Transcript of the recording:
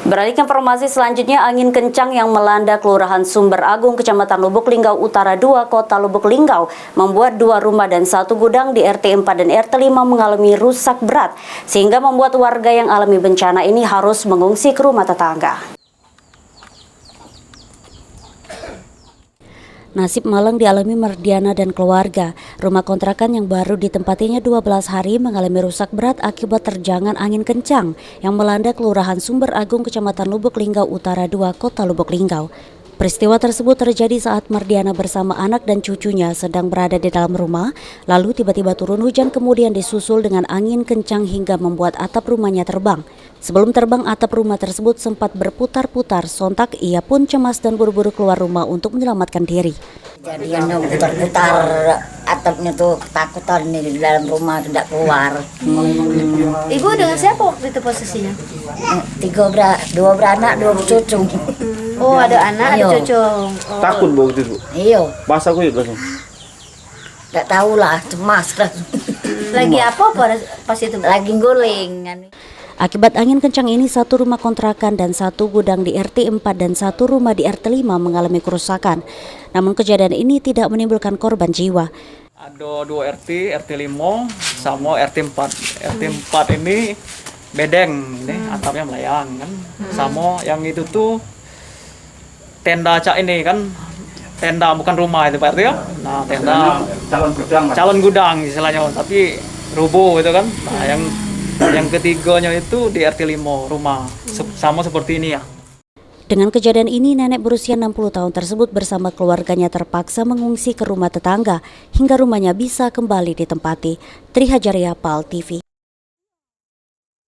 Beralih ke informasi selanjutnya, angin kencang yang melanda Kelurahan Sumber Agung, Kecamatan Lubuk Linggau Utara 2, Kota Lubuk Linggau, membuat 2 rumah dan 1 gudang di RT 4 dan RT 5 mengalami rusak berat, sehingga membuat warga yang alami bencana ini harus mengungsi ke rumah tetangga. Nasib malang dialami Mardiana dan keluarga. Rumah kontrakan yang baru ditempatinya 12 hari mengalami rusak berat akibat terjangan angin kencang yang melanda Kelurahan Sumber Agung, Kecamatan Lubuk Linggau Utara 2, Kota Lubuk Linggau. Peristiwa tersebut terjadi saat Mardiana bersama anak dan cucunya sedang berada di dalam rumah, lalu tiba-tiba turun hujan kemudian disusul dengan angin kencang hingga membuat atap rumahnya terbang. Sebelum terbang, atap rumah tersebut sempat berputar-putar, sontak ia pun cemas dan buru-buru keluar rumah untuk menyelamatkan diri. Jadi yang putar-putar atapnya tuh ketakutan nih di dalam rumah tidak keluar. Ibu dengan siapa waktu itu posisinya? 2 beranak, 2 cucu. Oh, ada anak, ada cucu. Oh. Takut begitu Bu? Iya. Basah kuyup langsung? Tidak tahu lah, cemas lah. Lagi apa pas itu? Lagi guling. Akibat angin kencang ini, 1 rumah kontrakan dan 1 gudang di RT 4 dan 1 rumah di RT 5 mengalami kerusakan. Namun kejadian ini tidak menimbulkan korban jiwa. Ada 2 RT, RT 5 sama RT 4. RT 4 ini bedeng, ini atapnya melayang kan. Sama yang itu tuh tenda cak ini kan, tenda bukan rumah itu Pak RT ya. Nah, tenda calon gudang istilahnya, tapi rubuh itu kan. Nah, yang ketiganya itu di RT 5 rumah, sama seperti ini ya. Dengan kejadian ini, nenek berusia 60 tahun tersebut bersama keluarganya terpaksa mengungsi ke rumah tetangga hingga rumahnya bisa kembali ditempati. Tri Hajaria, PAL TV.